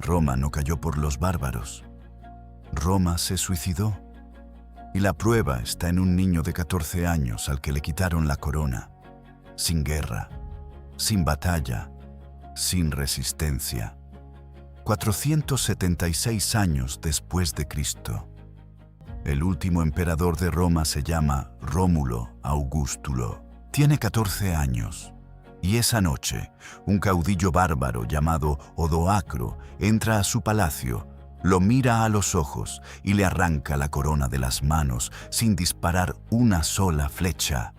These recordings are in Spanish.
Roma no cayó por los bárbaros. Roma se suicidó. Y la prueba está en un niño de 14 años al que le quitaron la corona, sin guerra, sin batalla, sin resistencia. 476 años después de Cristo. El último emperador de Roma se llama Rómulo Augustulo. Tiene 14 años. Y esa noche, un caudillo bárbaro llamado Odoacro entra a su palacio, lo mira a los ojos y le arranca la corona de las manos sin disparar una sola flecha.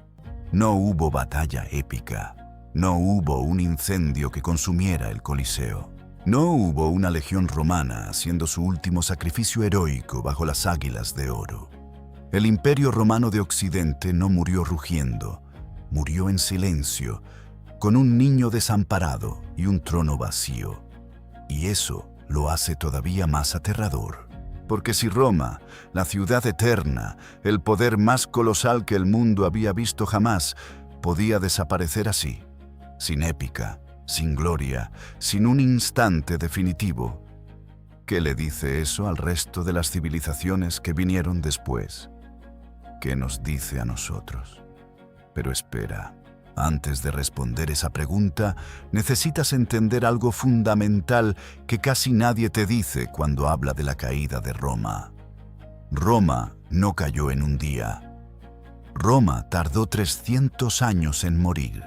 No hubo batalla épica. No hubo un incendio que consumiera el Coliseo. No hubo una legión romana haciendo su último sacrificio heroico bajo las águilas de oro. El Imperio Romano de Occidente no murió rugiendo, murió en silencio, con un niño desamparado y un trono vacío. Y eso lo hace todavía más aterrador. Porque si Roma, la ciudad eterna, el poder más colosal que el mundo había visto jamás, podía desaparecer así, sin épica, sin gloria, sin un instante definitivo, ¿qué le dice eso al resto de las civilizaciones que vinieron después? ¿Qué nos dice a nosotros? Pero espera. Antes de responder esa pregunta, necesitas entender algo fundamental que casi nadie te dice cuando habla de la caída de Roma. Roma no cayó en un día. Roma tardó 300 años en morir.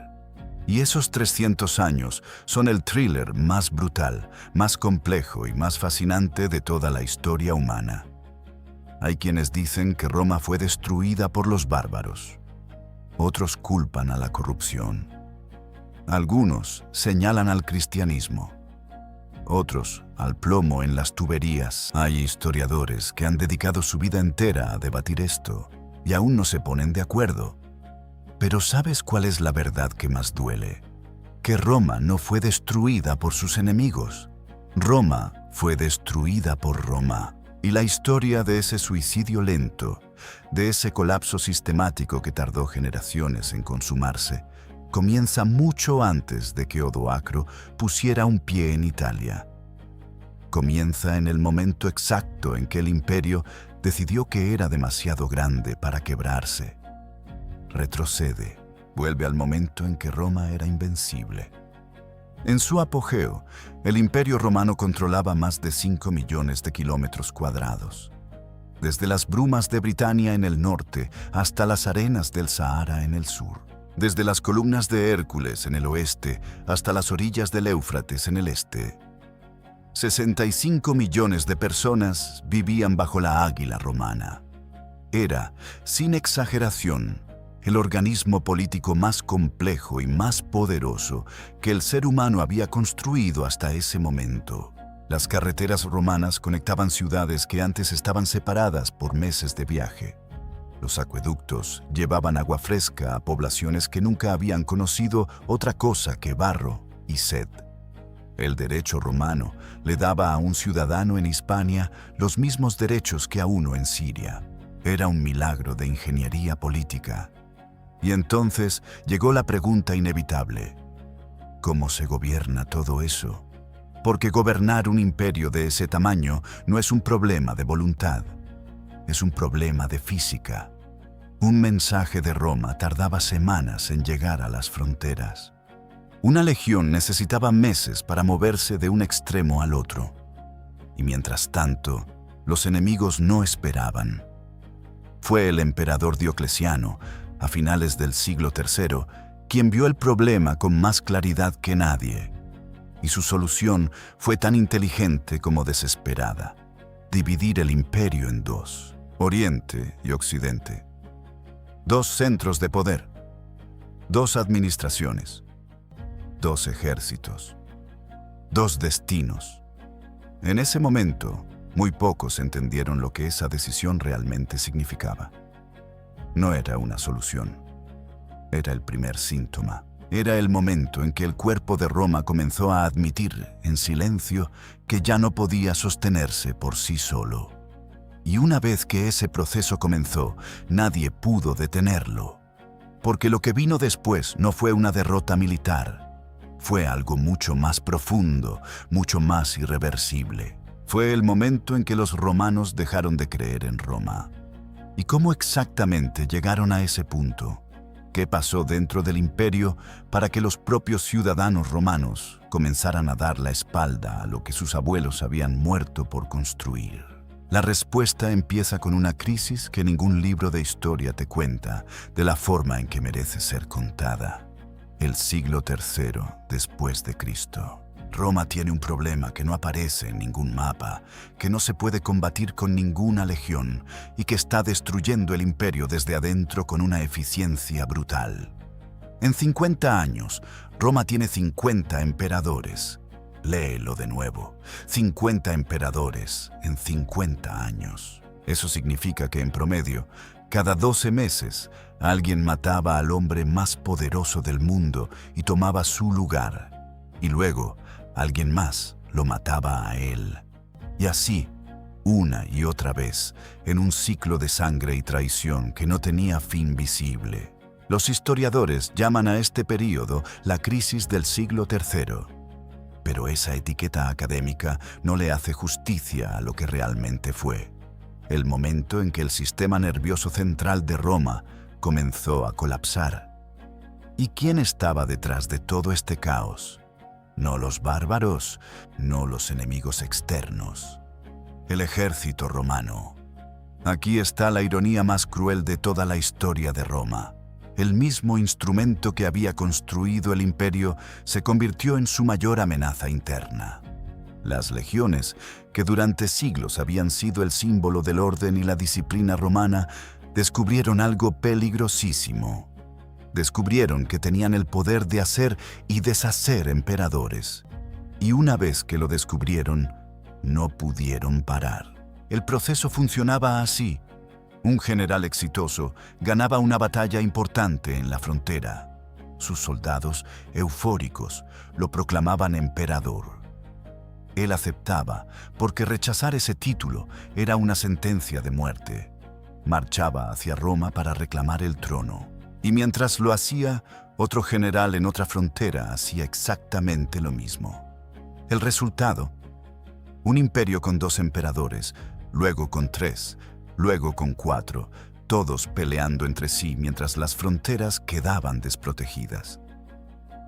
Y esos 300 años son el thriller más brutal, más complejo y más fascinante de toda la historia humana. Hay quienes dicen que Roma fue destruida por los bárbaros. Otros culpan a la corrupción. Algunos señalan al cristianismo. Otros al plomo en las tuberías. Hay historiadores que han dedicado su vida entera a debatir esto y aún no se ponen de acuerdo. Pero ¿sabes cuál es la verdad que más duele? Que Roma no fue destruida por sus enemigos. Roma fue destruida por Roma. Y la historia de ese suicidio lento, de ese colapso sistemático que tardó generaciones en consumarse, comienza mucho antes de que Odoacro pusiera un pie en Italia. Comienza en el momento exacto en que el imperio decidió que era demasiado grande para quebrarse. Retrocede, vuelve al momento en que Roma era invencible. En su apogeo, el Imperio Romano controlaba más de 5 millones de kilómetros cuadrados. Desde las brumas de Britania en el norte hasta las arenas del Sahara en el sur. Desde las columnas de Hércules en el oeste hasta las orillas del Éufrates en el este. 65 millones de personas vivían bajo la águila romana. Era, sin exageración, el organismo político más complejo y más poderoso que el ser humano había construido hasta ese momento. Las carreteras romanas conectaban ciudades que antes estaban separadas por meses de viaje. Los acueductos llevaban agua fresca a poblaciones que nunca habían conocido otra cosa que barro y sed. El derecho romano le daba a un ciudadano en Hispania los mismos derechos que a uno en Siria. Era un milagro de ingeniería política. Y entonces llegó la pregunta inevitable: ¿cómo se gobierna todo eso? Porque gobernar un imperio de ese tamaño no es un problema de voluntad, es un problema de física. Un mensaje de Roma tardaba semanas en llegar a las fronteras. Una legión necesitaba meses para moverse de un extremo al otro. Y mientras tanto, los enemigos no esperaban. Fue el emperador Diocleciano, a finales del siglo III, quien vio el problema con más claridad que nadie. Y su solución fue tan inteligente como desesperada: dividir el imperio en dos, Oriente y Occidente. Dos centros de poder, dos administraciones, dos ejércitos, dos destinos. En ese momento, muy pocos entendieron lo que esa decisión realmente significaba. No era una solución. Era el primer síntoma. Era el momento en que el cuerpo de Roma comenzó a admitir, en silencio, que ya no podía sostenerse por sí solo. Y una vez que ese proceso comenzó, nadie pudo detenerlo. Porque lo que vino después no fue una derrota militar. Fue algo mucho más profundo, mucho más irreversible. Fue el momento en que los romanos dejaron de creer en Roma. ¿Y cómo exactamente llegaron a ese punto? ¿Qué pasó dentro del imperio para que los propios ciudadanos romanos comenzaran a dar la espalda a lo que sus abuelos habían muerto por construir? La respuesta empieza con una crisis que ningún libro de historia te cuenta de la forma en que merece ser contada. El siglo III después de Cristo. Roma tiene un problema que no aparece en ningún mapa, que no se puede combatir con ninguna legión y que está destruyendo el imperio desde adentro con una eficiencia brutal. En 50 años, Roma tiene 50 emperadores. Léelo de nuevo. 50 emperadores en 50 años. Eso significa que en promedio, cada 12 meses, alguien mataba al hombre más poderoso del mundo y tomaba su lugar. Y luego, alguien más lo mataba a él. Y así, una y otra vez, en un ciclo de sangre y traición que no tenía fin visible. Los historiadores llaman a este período la crisis del siglo III. Pero esa etiqueta académica no le hace justicia a lo que realmente fue. El momento en que el sistema nervioso central de Roma comenzó a colapsar. ¿Y quién estaba detrás de todo este caos? No los bárbaros, no los enemigos externos. El ejército romano. Aquí está la ironía más cruel de toda la historia de Roma. El mismo instrumento que había construido el imperio se convirtió en su mayor amenaza interna. Las legiones, que durante siglos habían sido el símbolo del orden y la disciplina romana, descubrieron algo peligrosísimo. Descubrieron que tenían el poder de hacer y deshacer emperadores. Y una vez que lo descubrieron, no pudieron parar. El proceso funcionaba así. Un general exitoso ganaba una batalla importante en la frontera. Sus soldados, eufóricos, lo proclamaban emperador. Él aceptaba, porque rechazar ese título era una sentencia de muerte. Marchaba hacia Roma para reclamar el trono. Y mientras lo hacía, otro general en otra frontera hacía exactamente lo mismo. El resultado: un imperio con 2 emperadores, luego con 3, luego con 4, todos peleando entre sí mientras las fronteras quedaban desprotegidas.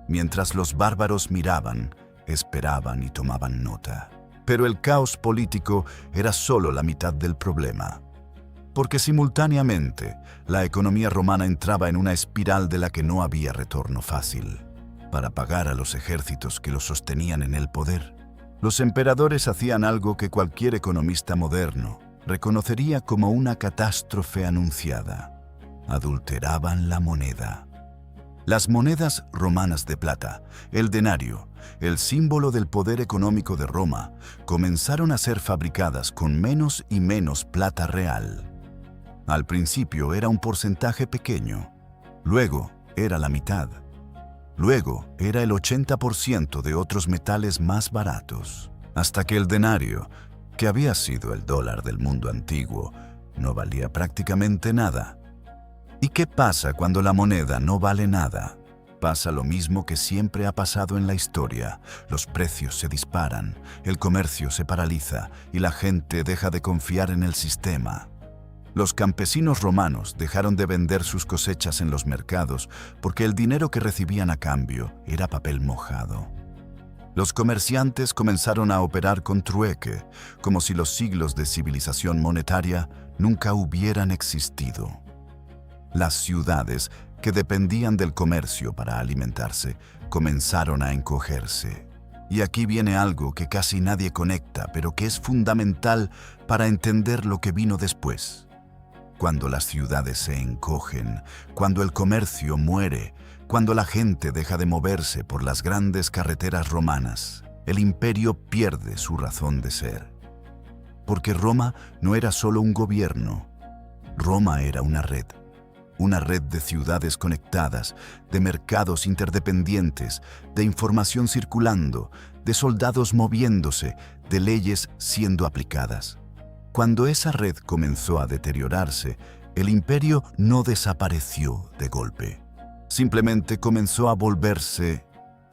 Mientras los bárbaros miraban, esperaban y tomaban nota. Pero el caos político era solo la mitad del problema. Porque simultáneamente la economía romana entraba en una espiral de la que no había retorno fácil. Para pagar a los ejércitos que los sostenían en el poder, los emperadores hacían algo que cualquier economista moderno reconocería como una catástrofe anunciada. Adulteraban la moneda. Las monedas romanas de plata, el denario, el símbolo del poder económico de Roma, comenzaron a ser fabricadas con menos y menos plata real. Al principio era un porcentaje pequeño, luego era la mitad, luego era el 80% de otros metales más baratos, hasta que el denario, que había sido el dólar del mundo antiguo, no valía prácticamente nada. ¿Y qué pasa cuando la moneda no vale nada? Pasa lo mismo que siempre ha pasado en la historia. Los precios se disparan, el comercio se paraliza y la gente deja de confiar en el sistema. Los campesinos romanos dejaron de vender sus cosechas en los mercados porque el dinero que recibían a cambio era papel mojado. Los comerciantes comenzaron a operar con trueque, como si los siglos de civilización monetaria nunca hubieran existido. Las ciudades, que dependían del comercio para alimentarse, comenzaron a encogerse. Y aquí viene algo que casi nadie conecta, pero que es fundamental para entender lo que vino después. Cuando las ciudades se encogen, cuando el comercio muere, cuando la gente deja de moverse por las grandes carreteras romanas, el imperio pierde su razón de ser. Porque Roma no era solo un gobierno, Roma era una red de ciudades conectadas, de mercados interdependientes, de información circulando, de soldados moviéndose, de leyes siendo aplicadas. Cuando esa red comenzó a deteriorarse, el imperio no desapareció de golpe. Simplemente comenzó a volverse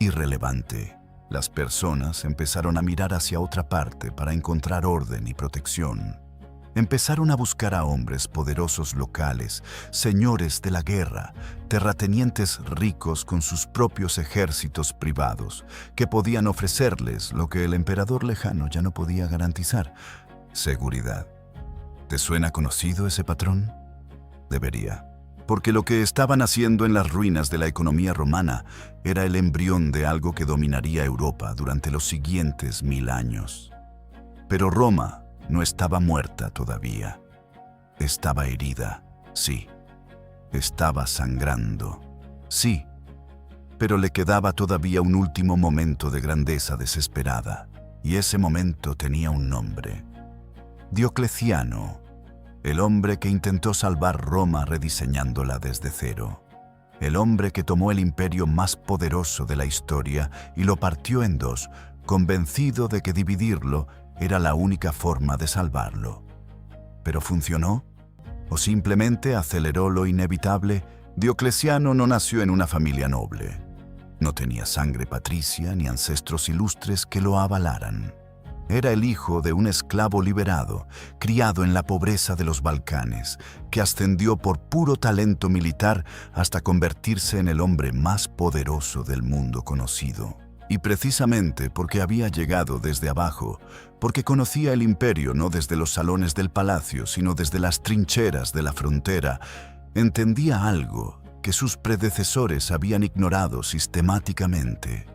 irrelevante. Las personas empezaron a mirar hacia otra parte para encontrar orden y protección. Empezaron a buscar a hombres poderosos locales, señores de la guerra, terratenientes ricos con sus propios ejércitos privados, que podían ofrecerles lo que el emperador lejano ya no podía garantizar: seguridad. ¿Te suena conocido ese patrón? Debería, porque lo que estaban haciendo en las ruinas de la economía romana era el embrión de algo que dominaría Europa durante los siguientes 1000 años. Pero Roma no estaba muerta todavía. Estaba herida, sí. Estaba sangrando, sí. Pero le quedaba todavía un último momento de grandeza desesperada, y ese momento tenía un nombre: Diocleciano, el hombre que intentó salvar Roma rediseñándola desde cero. El hombre que tomó el imperio más poderoso de la historia y lo partió en dos, convencido de que dividirlo era la única forma de salvarlo. ¿Pero funcionó? ¿O simplemente aceleró lo inevitable? Diocleciano no nació en una familia noble. No tenía sangre patricia ni ancestros ilustres que lo avalaran. Era el hijo de un esclavo liberado, criado en la pobreza de los Balcanes, que ascendió por puro talento militar hasta convertirse en el hombre más poderoso del mundo conocido. Y precisamente porque había llegado desde abajo, porque conocía el imperio no desde los salones del palacio, sino desde las trincheras de la frontera, entendía algo que sus predecesores habían ignorado sistemáticamente.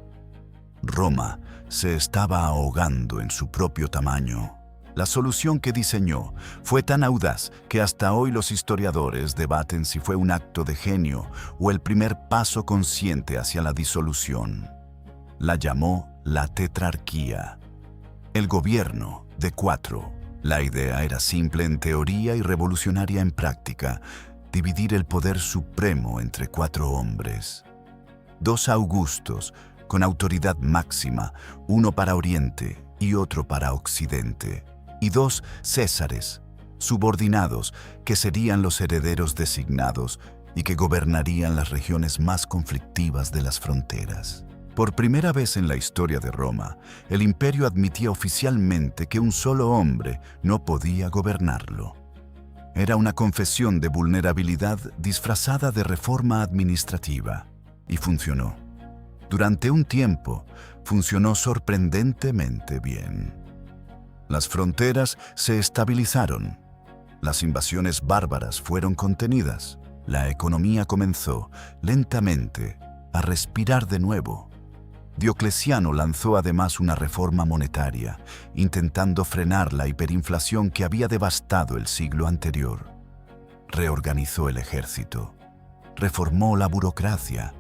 Roma se estaba ahogando en su propio tamaño. La solución que diseñó fue tan audaz que hasta hoy los historiadores debaten si fue un acto de genio o el primer paso consciente hacia la disolución. La llamó la tetrarquía, el gobierno de 4. La idea era simple en teoría y revolucionaria en práctica: dividir el poder supremo entre 4 hombres. 2 Augustos, con autoridad máxima, uno para Oriente y otro para Occidente, y 2 Césares, subordinados, que serían los herederos designados y que gobernarían las regiones más conflictivas de las fronteras. Por primera vez en la historia de Roma, el imperio admitía oficialmente que un solo hombre no podía gobernarlo. Era una confesión de vulnerabilidad disfrazada de reforma administrativa, y funcionó. Durante un tiempo, funcionó sorprendentemente bien. Las fronteras se estabilizaron, las invasiones bárbaras fueron contenidas, la economía comenzó, lentamente, a respirar de nuevo. Diocleciano lanzó además una reforma monetaria, intentando frenar la hiperinflación que había devastado el siglo anterior. Reorganizó el ejército, reformó la burocracia.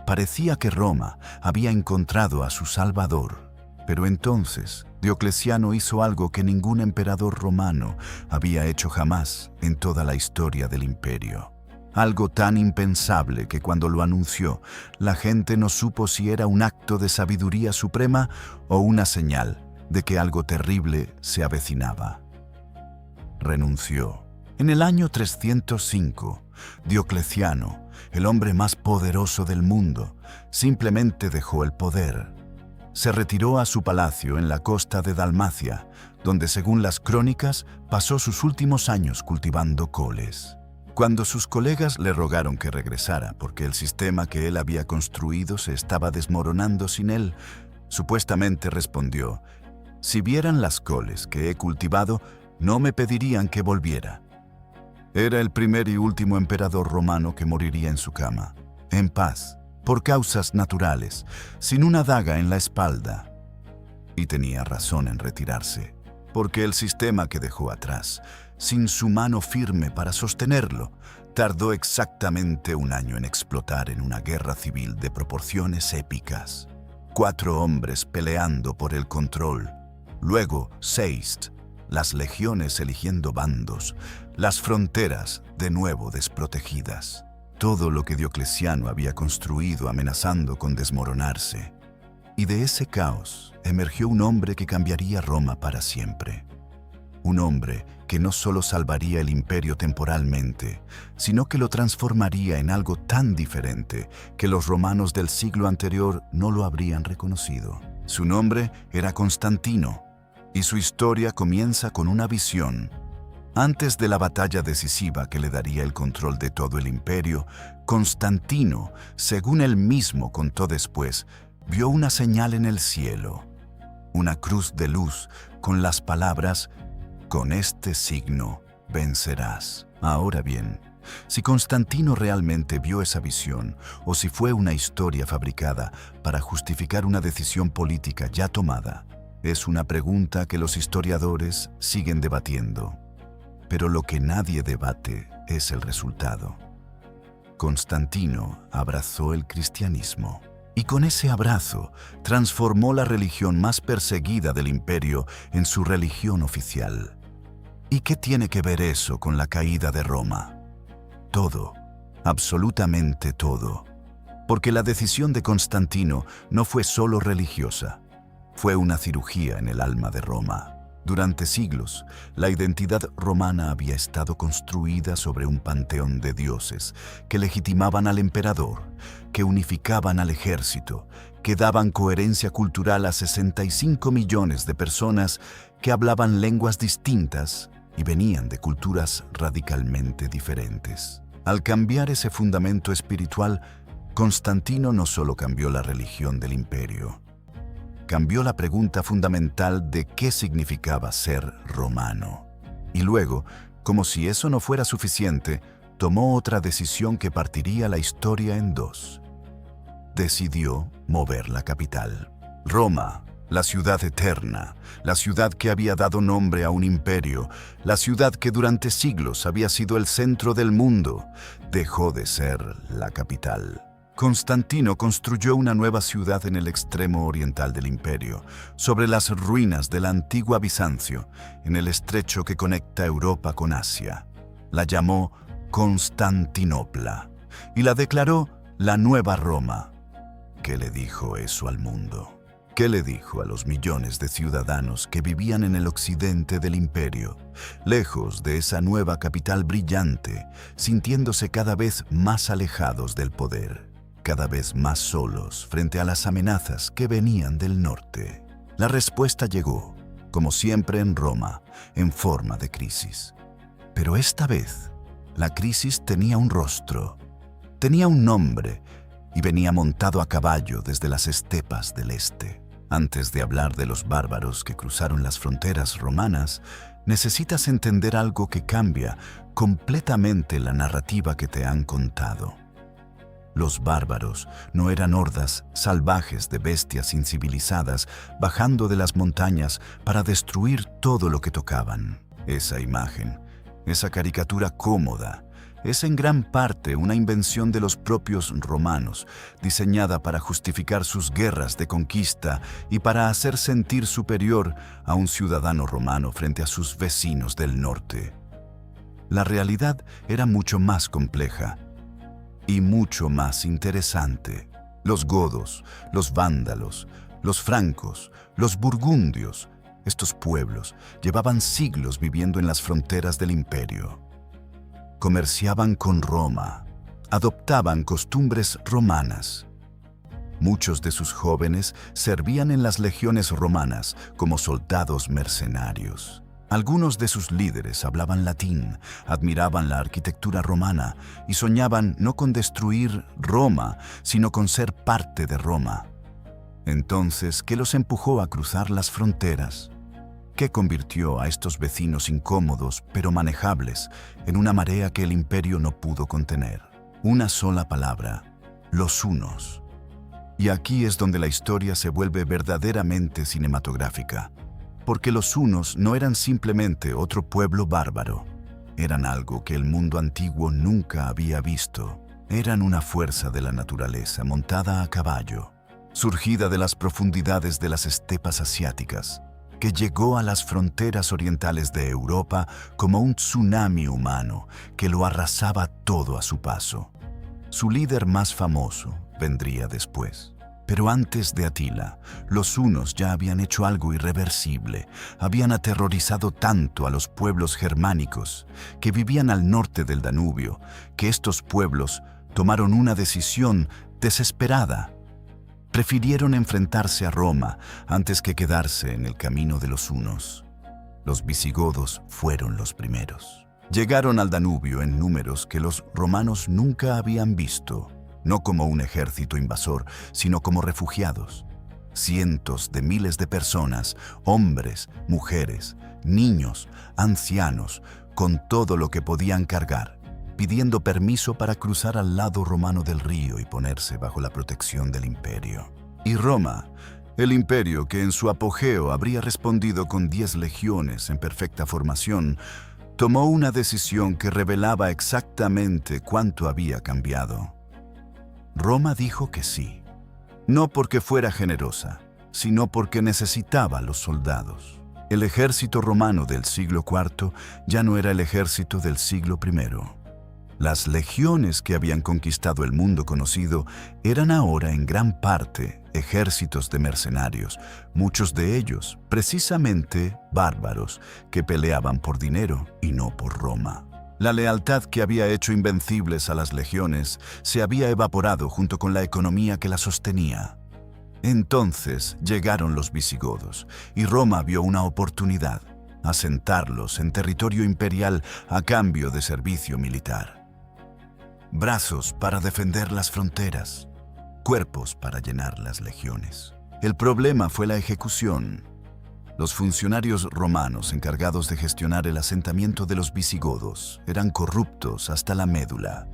Parecía que Roma había encontrado a su salvador. Pero entonces Diocleciano hizo algo que ningún emperador romano había hecho jamás en toda la historia del imperio. Algo tan impensable que cuando lo anunció, la gente no supo si era un acto de sabiduría suprema o una señal de que algo terrible se avecinaba. Renunció. En el año 305, Diocleciano, el hombre más poderoso del mundo, simplemente dejó el poder. Se retiró a su palacio en la costa de Dalmacia, donde, según las crónicas, pasó sus últimos años cultivando coles. Cuando sus colegas le rogaron que regresara porque el sistema que él había construido se estaba desmoronando sin él, supuestamente respondió: «Si vieran las coles que he cultivado, no me pedirían que volviera». Era el primer y último emperador romano que moriría en su cama, en paz, por causas naturales, sin una daga en la espalda. Y tenía razón en retirarse, porque el sistema que dejó atrás, sin su mano firme para sostenerlo, tardó exactamente 1 año en explotar en una guerra civil de proporciones épicas. 4 hombres peleando por el control, luego 6, las legiones eligiendo bandos, las fronteras de nuevo desprotegidas. Todo lo que Diocleciano había construido amenazando con desmoronarse. Y de ese caos emergió un hombre que cambiaría Roma para siempre. un hombre que no solo salvaría el imperio temporalmente, sino que lo transformaría en algo tan diferente que los romanos del siglo anterior no lo habrían reconocido. Su nombre era Constantino, y su historia comienza con una visión. Antes de la batalla decisiva que le daría el control de todo el imperio, Constantino, según él mismo contó después, vio una señal en el cielo, una cruz de luz con las palabras: «Con este signo vencerás». Ahora bien, si Constantino realmente vio esa visión o si fue una historia fabricada para justificar una decisión política ya tomada, es una pregunta que los historiadores siguen debatiendo. Pero lo que nadie debate es el resultado. Constantino abrazó el cristianismo y con ese abrazo transformó la religión más perseguida del imperio en su religión oficial. ¿Y qué tiene que ver eso con la caída de Roma? Todo, absolutamente todo. Porque la decisión de Constantino no fue solo religiosa, fue una cirugía en el alma de Roma. Durante siglos, la identidad romana había estado construida sobre un panteón de dioses que legitimaban al emperador, que unificaban al ejército, que daban coherencia cultural a 65 millones de personas que hablaban lenguas distintas y venían de culturas radicalmente diferentes. Al cambiar ese fundamento espiritual, Constantino no solo cambió la religión del imperio, cambió la pregunta fundamental de qué significaba ser romano. Y luego, como si eso no fuera suficiente, tomó otra decisión que partiría la historia en dos. Decidió mover la capital. Roma, la ciudad eterna, la ciudad que había dado nombre a un imperio, la ciudad que durante siglos había sido el centro del mundo, dejó de ser la capital. Constantino construyó una nueva ciudad en el extremo oriental del imperio, sobre las ruinas de la antigua Bizancio, en el estrecho que conecta Europa con Asia. La llamó Constantinopla y la declaró la Nueva Roma. ¿Qué le dijo eso al mundo? ¿Qué le dijo a los millones de ciudadanos que vivían en el occidente del imperio, lejos de esa nueva capital brillante, sintiéndose cada vez más alejados del poder, cada vez más solos frente a las amenazas que venían del norte? La respuesta llegó, como siempre en Roma, en forma de crisis. Pero esta vez, la crisis tenía un rostro, tenía un nombre y venía montado a caballo desde las estepas del este. Antes de hablar de los bárbaros que cruzaron las fronteras romanas, necesitas entender algo que cambia completamente la narrativa que te han contado. Los bárbaros no eran hordas salvajes de bestias incivilizadas bajando de las montañas para destruir todo lo que tocaban. Esa imagen, esa caricatura cómoda, es en gran parte una invención de los propios romanos, diseñada para justificar sus guerras de conquista y para hacer sentir superior a un ciudadano romano frente a sus vecinos del norte. La realidad era mucho más compleja y mucho más interesante. Los godos, los vándalos, los francos, los burgundios, estos pueblos llevaban siglos viviendo en las fronteras del imperio. Comerciaban con Roma, adoptaban costumbres romanas. Muchos de sus jóvenes servían en las legiones romanas como soldados mercenarios. Algunos de sus líderes hablaban latín, admiraban la arquitectura romana y soñaban no con destruir Roma, sino con ser parte de Roma. Entonces, ¿qué los empujó a cruzar las fronteras? ¿Qué convirtió a estos vecinos incómodos pero manejables en una marea que el imperio no pudo contener? Una sola palabra: los hunos. Y aquí es donde la historia se vuelve verdaderamente cinematográfica, porque los hunos no eran simplemente otro pueblo bárbaro, eran algo que el mundo antiguo nunca había visto. Eran una fuerza de la naturaleza montada a caballo, surgida de las profundidades de las estepas asiáticas, que llegó a las fronteras orientales de Europa como un tsunami humano que lo arrasaba todo a su paso. Su líder más famoso vendría después. Pero antes de Atila, los hunos ya habían hecho algo irreversible. Habían aterrorizado tanto a los pueblos germánicos que vivían al norte del Danubio, que estos pueblos tomaron una decisión desesperada. Prefirieron enfrentarse a Roma antes que quedarse en el camino de los hunos. Los visigodos fueron los primeros. Llegaron al Danubio en números que los romanos nunca habían visto. No como un ejército invasor, sino como refugiados. Cientos de miles de personas, hombres, mujeres, niños, ancianos, con todo lo que podían cargar, pidiendo permiso para cruzar al lado romano del río y ponerse bajo la protección del imperio. Y Roma, el imperio que en su apogeo habría respondido con 10 legiones en perfecta formación, tomó una decisión que revelaba exactamente cuánto había cambiado. Roma dijo que sí, no porque fuera generosa, sino porque necesitaba los soldados. El ejército romano del siglo IV ya no era el ejército del siglo I. Las legiones que habían conquistado el mundo conocido eran ahora en gran parte ejércitos de mercenarios, muchos de ellos precisamente bárbaros que peleaban por dinero y no por Roma. La lealtad que había hecho invencibles a las legiones se había evaporado junto con la economía que la sostenía. Entonces llegaron los visigodos y Roma vio una oportunidad: asentarlos en territorio imperial a cambio de servicio militar. Brazos para defender las fronteras, cuerpos para llenar las legiones. El problema fue la ejecución. Los funcionarios romanos encargados de gestionar el asentamiento de los visigodos eran corruptos hasta la médula.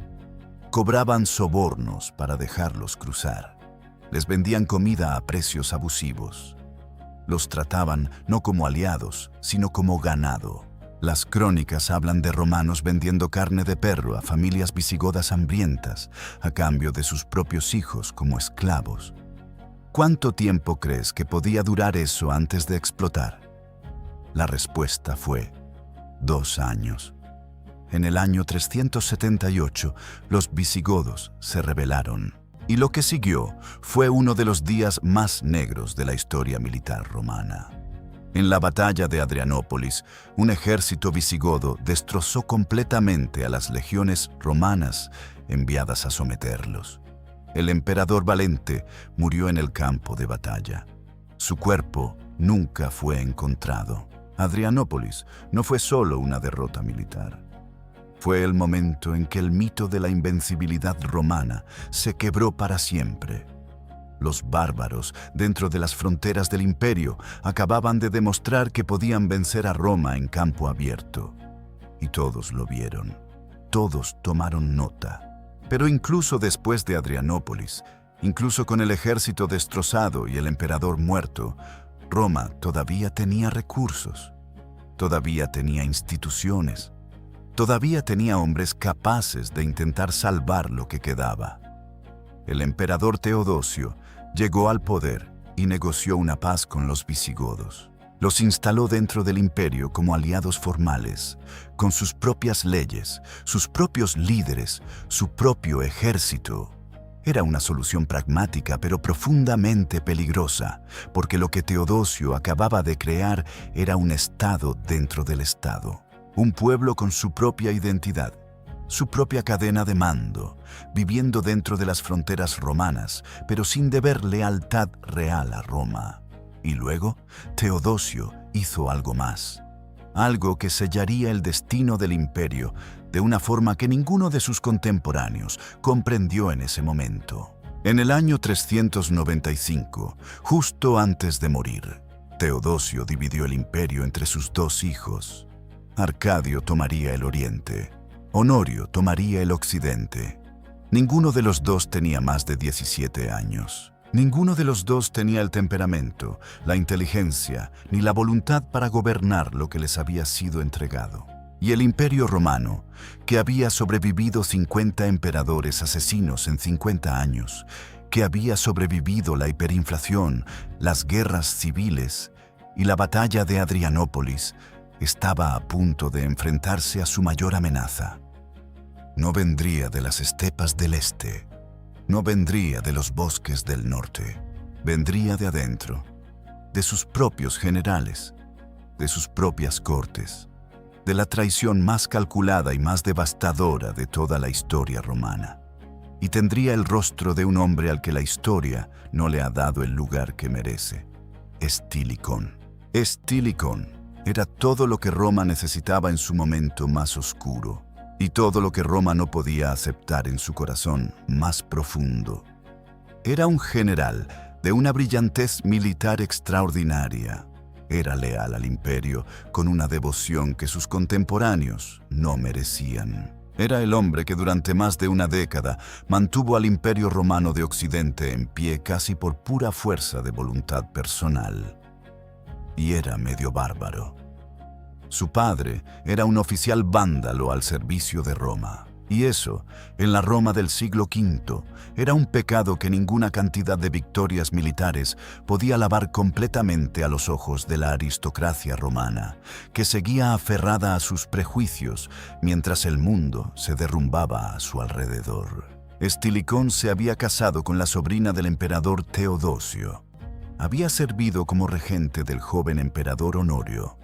Cobraban sobornos para dejarlos cruzar. Les vendían comida a precios abusivos. Los trataban no como aliados, sino como ganado. Las crónicas hablan de romanos vendiendo carne de perro a familias visigodas hambrientas a cambio de sus propios hijos como esclavos. ¿Cuánto tiempo crees que podía durar eso antes de explotar? La respuesta fue 2 años. En el año 378, los visigodos se rebelaron, y lo que siguió fue uno de los días más negros de la historia militar romana. En la batalla de Adrianópolis, un ejército visigodo destrozó completamente a las legiones romanas enviadas a someterlos. El emperador Valente murió en el campo de batalla. Su cuerpo nunca fue encontrado. Adrianópolis no fue solo una derrota militar. Fue el momento en que el mito de la invencibilidad romana se quebró para siempre. Los bárbaros, dentro de las fronteras del imperio, acababan de demostrar que podían vencer a Roma en campo abierto. Y todos lo vieron. Todos tomaron nota. Pero incluso después de Adrianópolis, incluso con el ejército destrozado y el emperador muerto, Roma todavía tenía recursos, todavía tenía instituciones, todavía tenía hombres capaces de intentar salvar lo que quedaba. El emperador Teodosio llegó al poder y negoció una paz con los visigodos. Los instaló dentro del imperio como aliados formales, con sus propias leyes, sus propios líderes, su propio ejército. Era una solución pragmática pero profundamente peligrosa, porque lo que Teodosio acababa de crear era un estado dentro del estado, un pueblo con su propia identidad, su propia cadena de mando, viviendo dentro de las fronteras romanas, pero sin deber lealtad real a Roma. Y luego, Teodosio hizo algo más, algo que sellaría el destino del imperio de una forma que ninguno de sus contemporáneos comprendió en ese momento. En el año 395, justo antes de morir, Teodosio dividió el imperio entre sus 2 hijos. Arcadio tomaría el oriente, Honorio tomaría el occidente. Ninguno de los 2 tenía más de 17 años. Ninguno de los 2 tenía el temperamento, la inteligencia, ni la voluntad para gobernar lo que les había sido entregado. Y el imperio romano, que había sobrevivido 50 emperadores asesinos en 50 años, que había sobrevivido la hiperinflación, las guerras civiles y la batalla de Adrianópolis, estaba a punto de enfrentarse a su mayor amenaza. No vendría de las estepas del este, no vendría de los bosques del norte, vendría de adentro, de sus propios generales, de sus propias cortes, de la traición más calculada y más devastadora de toda la historia romana. Y tendría el rostro de un hombre al que la historia no le ha dado el lugar que merece: Estilicón. Estilicón era todo lo que Roma necesitaba en su momento más oscuro, y todo lo que Roma no podía aceptar en su corazón más profundo. Era un general de una brillantez militar extraordinaria. Era leal al imperio con una devoción que sus contemporáneos no merecían. Era el hombre que durante más de una década mantuvo al Imperio Romano de Occidente en pie casi por pura fuerza de voluntad personal. Y era medio bárbaro. Su padre era un oficial vándalo al servicio de Roma. Y eso, en la Roma del siglo V, era un pecado que ninguna cantidad de victorias militares podía lavar completamente a los ojos de la aristocracia romana, que seguía aferrada a sus prejuicios mientras el mundo se derrumbaba a su alrededor. Estilicón se había casado con la sobrina del emperador Teodosio. Había servido como regente del joven emperador Honorio.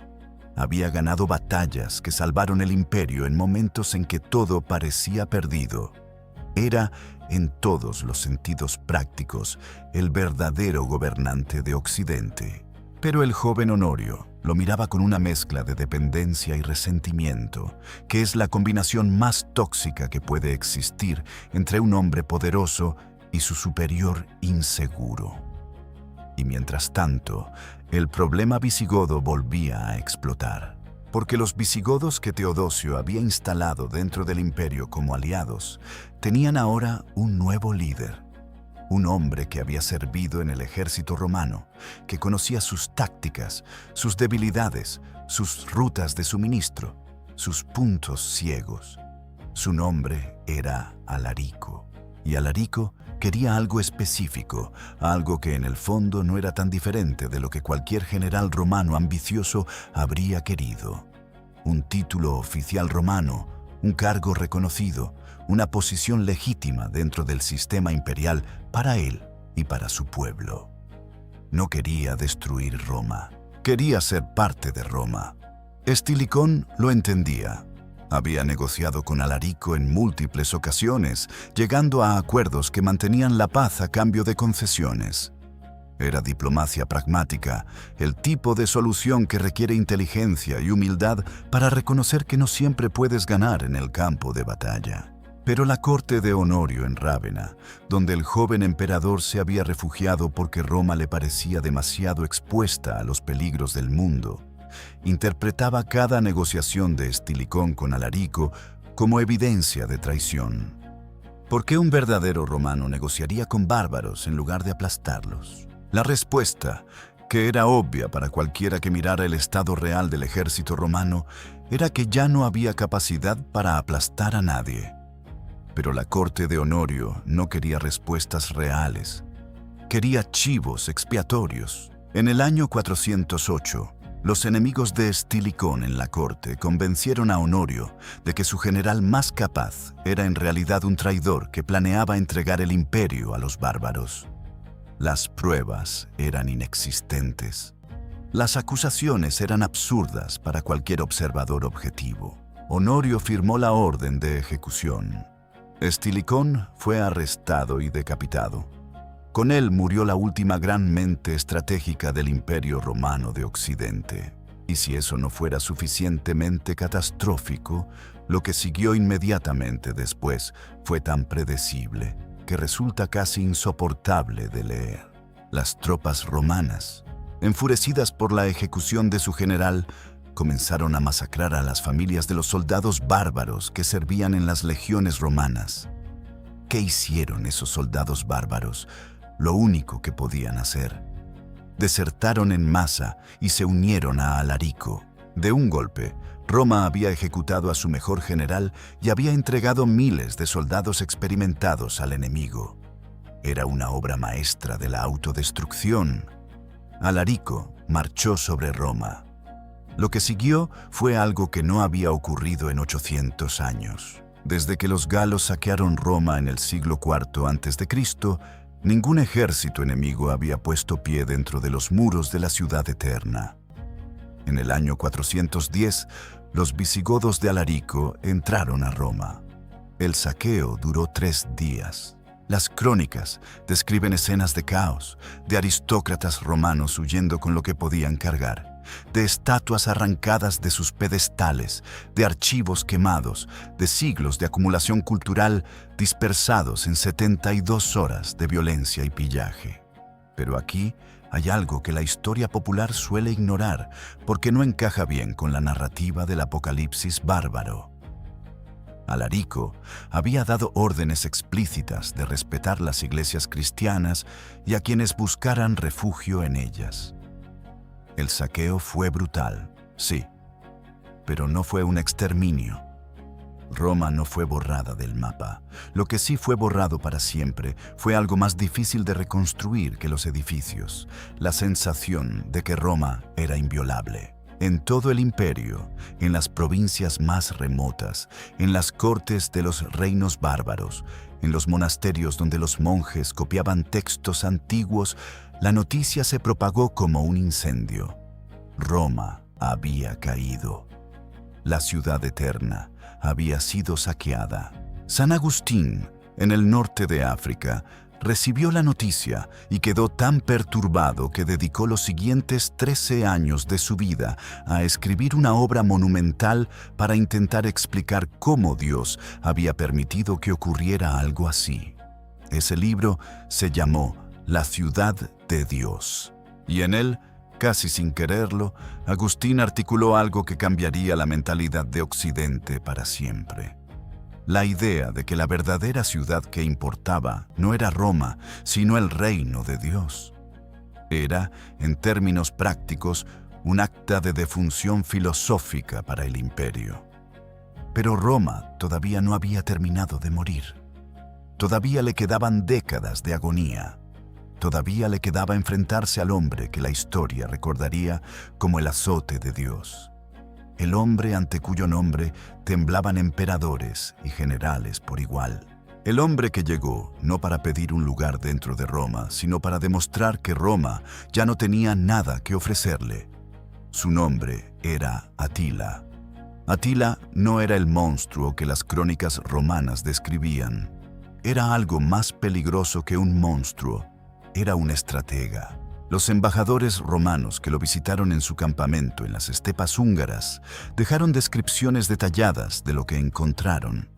Había ganado batallas que salvaron el imperio en momentos en que todo parecía perdido. Era, en todos los sentidos prácticos, el verdadero gobernante de Occidente. Pero el joven Honorio lo miraba con una mezcla de dependencia y resentimiento, que es la combinación más tóxica que puede existir entre un hombre poderoso y su superior inseguro. Y mientras tanto, el problema visigodo volvía a explotar, porque los visigodos que Teodosio había instalado dentro del imperio como aliados tenían ahora un nuevo líder, un hombre que había servido en el ejército romano, que conocía sus tácticas, sus debilidades, sus rutas de suministro, sus puntos ciegos. Su nombre era Alarico, y Alarico quería algo específico, algo que en el fondo no era tan diferente de lo que cualquier general romano ambicioso habría querido: un título oficial romano, un cargo reconocido, una posición legítima dentro del sistema imperial para él y para su pueblo. No quería destruir Roma, quería ser parte de Roma. Estilicón lo entendía. Había negociado con Alarico en múltiples ocasiones, llegando a acuerdos que mantenían la paz a cambio de concesiones. Era diplomacia pragmática, el tipo de solución que requiere inteligencia y humildad para reconocer que no siempre puedes ganar en el campo de batalla. Pero la corte de Honorio en Rávena, donde el joven emperador se había refugiado porque Roma le parecía demasiado expuesta a los peligros del mundo, interpretaba cada negociación de Estilicón con Alarico como evidencia de traición. ¿Por qué un verdadero romano negociaría con bárbaros en lugar de aplastarlos? La respuesta, que era obvia para cualquiera que mirara el estado real del ejército romano, era que ya no había capacidad para aplastar a nadie. Pero la corte de Honorio no quería respuestas reales. Quería chivos expiatorios. En el año 408, los enemigos de Estilicón en la corte convencieron a Honorio de que su general más capaz era en realidad un traidor que planeaba entregar el imperio a los bárbaros. Las pruebas eran inexistentes. Las acusaciones eran absurdas para cualquier observador objetivo. Honorio firmó la orden de ejecución. Estilicón fue arrestado y decapitado. Con él murió la última gran mente estratégica del Imperio Romano de Occidente. Y si eso no fuera suficientemente catastrófico, lo que siguió inmediatamente después fue tan predecible que resulta casi insoportable de leer. Las tropas romanas, enfurecidas por la ejecución de su general, comenzaron a masacrar a las familias de los soldados bárbaros que servían en las legiones romanas. ¿Qué hicieron esos soldados bárbaros? Lo único que podían hacer. Desertaron en masa y se unieron a Alarico. De un golpe, Roma había ejecutado a su mejor general y había entregado miles de soldados experimentados al enemigo. Era una obra maestra de la autodestrucción. Alarico marchó sobre Roma. Lo que siguió fue algo que no había ocurrido en 800 años. Desde que los galos saquearon Roma en el siglo IV a.C., ningún ejército enemigo había puesto pie dentro de los muros de la ciudad eterna. En el año 410, los visigodos de Alarico entraron a Roma. El saqueo duró 3 días. Las crónicas describen escenas de caos, de aristócratas romanos huyendo con lo que podían cargar, de estatuas arrancadas de sus pedestales, de archivos quemados, de siglos de acumulación cultural dispersados en 72 horas de violencia y pillaje. Pero aquí hay algo que la historia popular suele ignorar porque no encaja bien con la narrativa del apocalipsis bárbaro. Alarico había dado órdenes explícitas de respetar las iglesias cristianas y a quienes buscaran refugio en ellas. El saqueo fue brutal, sí, pero no fue un exterminio. Roma no fue borrada del mapa. Lo que sí fue borrado para siempre fue algo más difícil de reconstruir que los edificios: la sensación de que Roma era inviolable. En todo el imperio, en las provincias más remotas, en las cortes de los reinos bárbaros, en los monasterios donde los monjes copiaban textos antiguos, la noticia se propagó como un incendio. Roma había caído. La ciudad eterna había sido saqueada. San Agustín, en el norte de África, recibió la noticia y quedó tan perturbado que dedicó los siguientes 13 años de su vida a escribir una obra monumental para intentar explicar cómo Dios había permitido que ocurriera algo así. Ese libro se llamó La ciudad de Dios, y en él, casi sin quererlo, Agustín articuló algo que cambiaría la mentalidad de Occidente para siempre. La idea de que la verdadera ciudad que importaba no era Roma, sino el reino de Dios. Era, en términos prácticos, un acta de defunción filosófica para el imperio. Pero Roma todavía no había terminado de morir. Todavía le quedaban décadas de agonía. Todavía le quedaba enfrentarse al hombre que la historia recordaría como el azote de Dios. El hombre ante cuyo nombre temblaban emperadores y generales por igual. El hombre que llegó no para pedir un lugar dentro de Roma, sino para demostrar que Roma ya no tenía nada que ofrecerle. Su nombre era Atila. Atila no era el monstruo que las crónicas romanas describían. Era algo más peligroso que un monstruo. Era un estratega. Los embajadores romanos que lo visitaron en su campamento en las estepas húngaras dejaron descripciones detalladas de lo que encontraron.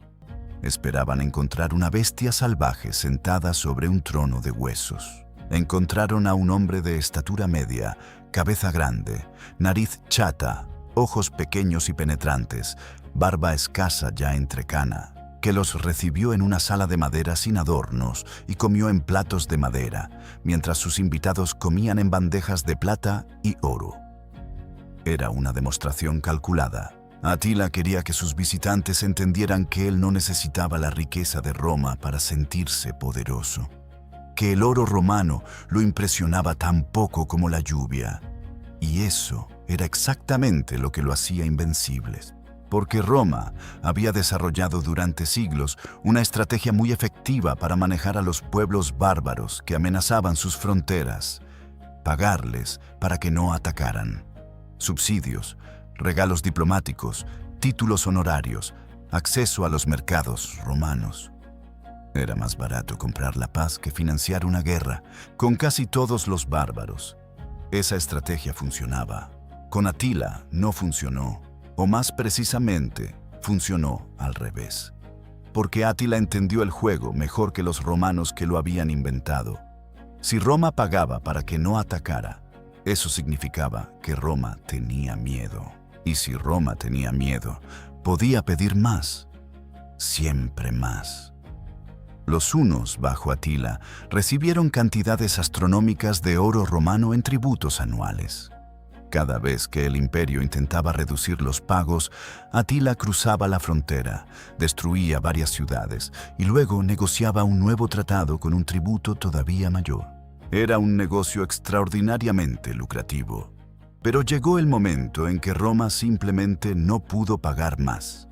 Esperaban encontrar una bestia salvaje sentada sobre un trono de huesos. Encontraron a un hombre de estatura media, cabeza grande, nariz chata, ojos pequeños y penetrantes, barba escasa ya entrecana, que los recibió en una sala de madera sin adornos y comió en platos de madera, mientras sus invitados comían en bandejas de plata y oro. Era una demostración calculada. Atila quería que sus visitantes entendieran que él no necesitaba la riqueza de Roma para sentirse poderoso, que el oro romano lo impresionaba tan poco como la lluvia, y eso era exactamente lo que lo hacía invencible. Porque Roma había desarrollado durante siglos una estrategia muy efectiva para manejar a los pueblos bárbaros que amenazaban sus fronteras, pagarles para que no atacaran. Subsidios, regalos diplomáticos, títulos honorarios, acceso a los mercados romanos. Era más barato comprar la paz que financiar una guerra con casi todos los bárbaros. Esa estrategia funcionaba. Con Atila no funcionó. O más precisamente, funcionó al revés. Porque Atila entendió el juego mejor que los romanos que lo habían inventado. Si Roma pagaba para que no atacara, eso significaba que Roma tenía miedo. Y si Roma tenía miedo, podía pedir más, siempre más. Los hunos, bajo Atila, recibieron cantidades astronómicas de oro romano en tributos anuales. Cada vez que el imperio intentaba reducir los pagos, Atila cruzaba la frontera, destruía varias ciudades y luego negociaba un nuevo tratado con un tributo todavía mayor. Era un negocio extraordinariamente lucrativo. Pero llegó el momento en que Roma simplemente no pudo pagar más.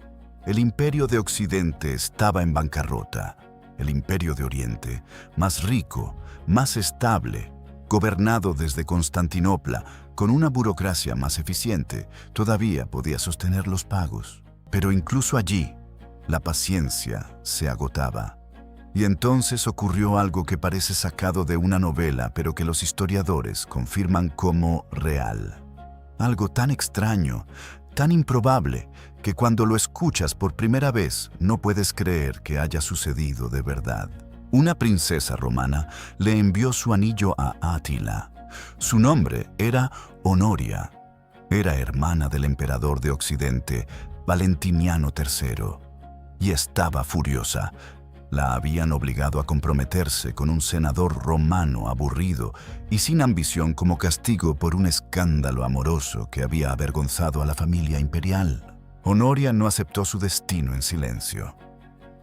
El imperio de Occidente estaba en bancarrota. El imperio de Oriente, más rico, más estable, gobernado desde Constantinopla, con una burocracia más eficiente, todavía podía sostener los pagos. Pero incluso allí, la paciencia se agotaba. Y entonces ocurrió algo que parece sacado de una novela, pero que los historiadores confirman como real. Algo tan extraño, tan improbable, que cuando lo escuchas por primera vez no puedes creer que haya sucedido de verdad. Una princesa romana le envió su anillo a Átila. Su nombre era Honoria. Era hermana del emperador de Occidente, Valentiniano III, y estaba furiosa. La habían obligado a comprometerse con un senador romano aburrido y sin ambición como castigo por un escándalo amoroso que había avergonzado a la familia imperial. Honoria no aceptó su destino en silencio.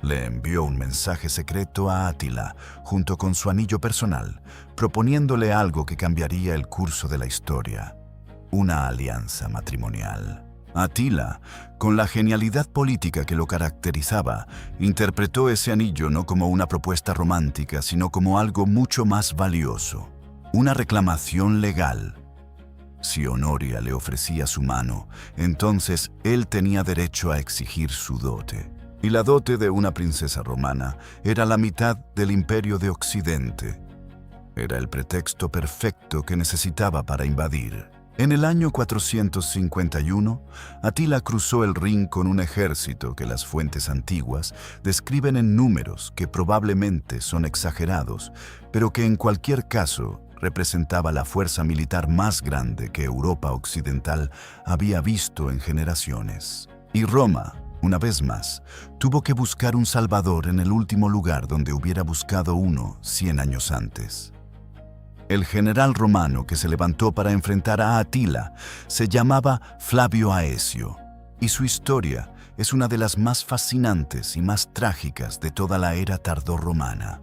Le envió un mensaje secreto a Átila junto con su anillo personal, proponiéndole algo que cambiaría el curso de la historia: una alianza matrimonial. Átila, con la genialidad política que lo caracterizaba, interpretó ese anillo no como una propuesta romántica, sino como algo mucho más valioso: una reclamación legal. Si Honoria le ofrecía su mano, entonces él tenía derecho a exigir su dote. Y la dote de una princesa romana era la mitad del imperio de Occidente. Era el pretexto perfecto que necesitaba para invadir. En el año 451, Atila cruzó el Rin con un ejército que las fuentes antiguas describen en números que probablemente son exagerados, pero que en cualquier caso representaba la fuerza militar más grande que Europa occidental había visto en generaciones. Y Roma, una vez más, tuvo que buscar un salvador en el último lugar donde hubiera buscado uno 100 años antes. El general romano que se levantó para enfrentar a Atila se llamaba Flavio Aecio, y su historia es una de las más fascinantes y más trágicas de toda la era tardorromana,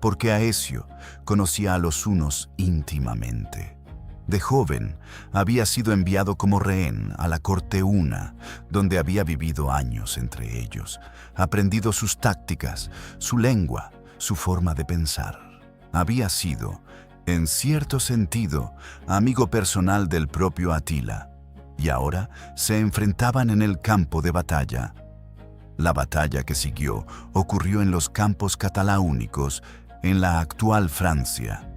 porque Aecio conocía a los hunos íntimamente. De joven, había sido enviado como rehén a la corte huna, donde había vivido años entre ellos, aprendido sus tácticas, su lengua, su forma de pensar. Había sido, en cierto sentido, amigo personal del propio Atila, y ahora se enfrentaban en el campo de batalla. La batalla que siguió ocurrió en los campos cataláunicos, en la actual Francia.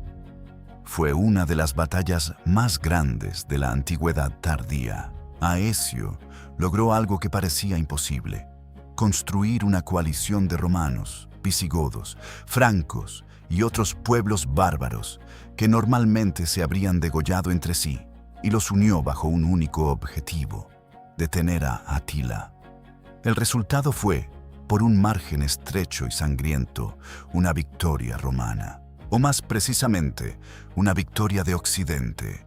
Fue una de las batallas más grandes de la antigüedad tardía. Aecio logró algo que parecía imposible: construir una coalición de romanos, visigodos, francos y otros pueblos bárbaros que normalmente se habrían degollado entre sí, y los unió bajo un único objetivo: detener a Atila. El resultado fue, por un margen estrecho y sangriento, una victoria romana, o más precisamente, una victoria de Occidente.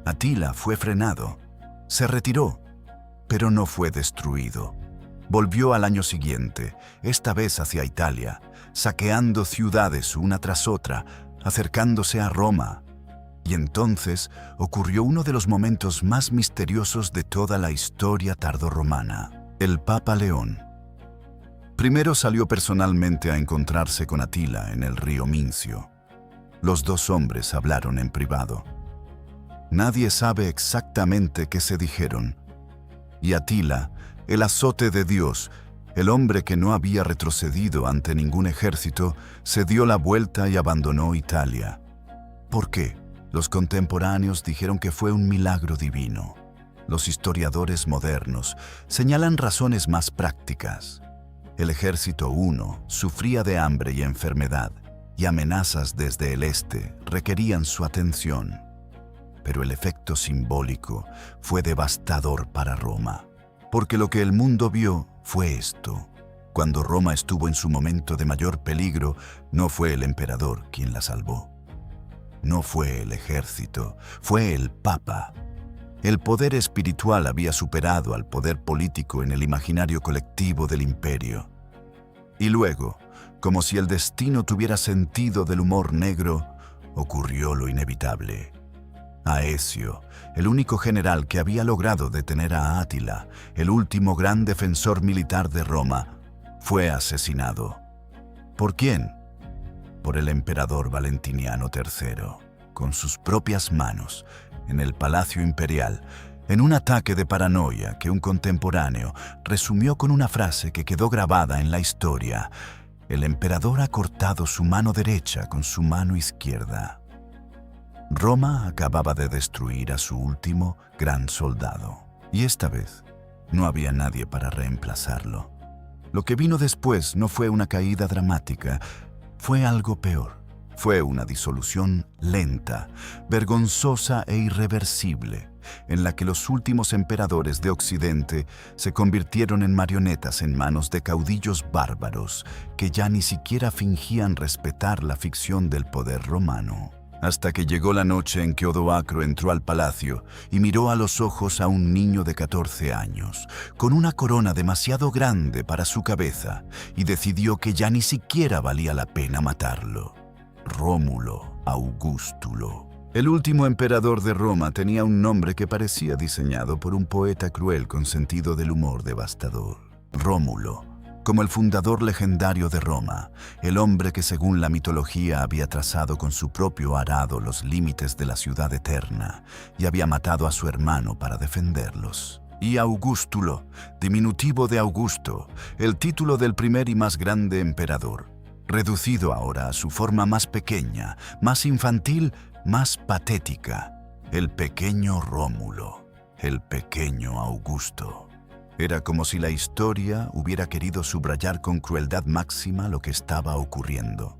Atila fue frenado, se retiró, pero no fue destruido. Volvió al año siguiente, esta vez hacia Italia, saqueando ciudades una tras otra, acercándose a Roma. Y entonces ocurrió uno de los momentos más misteriosos de toda la historia tardorromana: el Papa León. Primero salió personalmente a encontrarse con Atila en el río Mincio. Los dos hombres hablaron en privado. Nadie sabe exactamente qué se dijeron. Y Atila, el azote de Dios, el hombre que no había retrocedido ante ningún ejército, se dio la vuelta y abandonó Italia. ¿Por qué? Los contemporáneos dijeron que fue un milagro divino. Los historiadores modernos señalan razones más prácticas. El ejército huno sufría de hambre y enfermedad, y amenazas desde el este requerían su atención. Pero el efecto simbólico fue devastador para Roma, porque lo que el mundo vio fue esto: cuando Roma estuvo en su momento de mayor peligro, no fue el emperador quien la salvó. No fue el ejército, fue el Papa. El poder espiritual había superado al poder político en el imaginario colectivo del imperio. Y luego, como si el destino tuviera sentido del humor negro, ocurrió lo inevitable. Aecio, el único general que había logrado detener a Átila, el último gran defensor militar de Roma, fue asesinado. ¿Por quién? Por el emperador Valentiniano III, con sus propias manos, en el Palacio Imperial, en un ataque de paranoia que un contemporáneo resumió con una frase que quedó grabada en la historia: el emperador ha cortado su mano derecha con su mano izquierda. Roma acababa de destruir a su último gran soldado, y esta vez no había nadie para reemplazarlo. Lo que vino después no fue una caída dramática, fue algo peor. Fue una disolución lenta, vergonzosa e irreversible, en la que los últimos emperadores de Occidente se convirtieron en marionetas en manos de caudillos bárbaros que ya ni siquiera fingían respetar la ficción del poder romano. Hasta que llegó la noche en que Odoacro entró al palacio y miró a los ojos a un niño de 14 años, con una corona demasiado grande para su cabeza, y decidió que ya ni siquiera valía la pena matarlo. Rómulo Augustulo. El último emperador de Roma tenía un nombre que parecía diseñado por un poeta cruel con sentido del humor devastador. Rómulo, como el fundador legendario de Roma, el hombre que según la mitología había trazado con su propio arado los límites de la ciudad eterna y había matado a su hermano para defenderlos. Y Augustulo, diminutivo de Augusto, el título del primer y más grande emperador, reducido ahora a su forma más pequeña, más infantil, más patética: el pequeño Rómulo, el pequeño Augusto. Era como si la historia hubiera querido subrayar con crueldad máxima lo que estaba ocurriendo.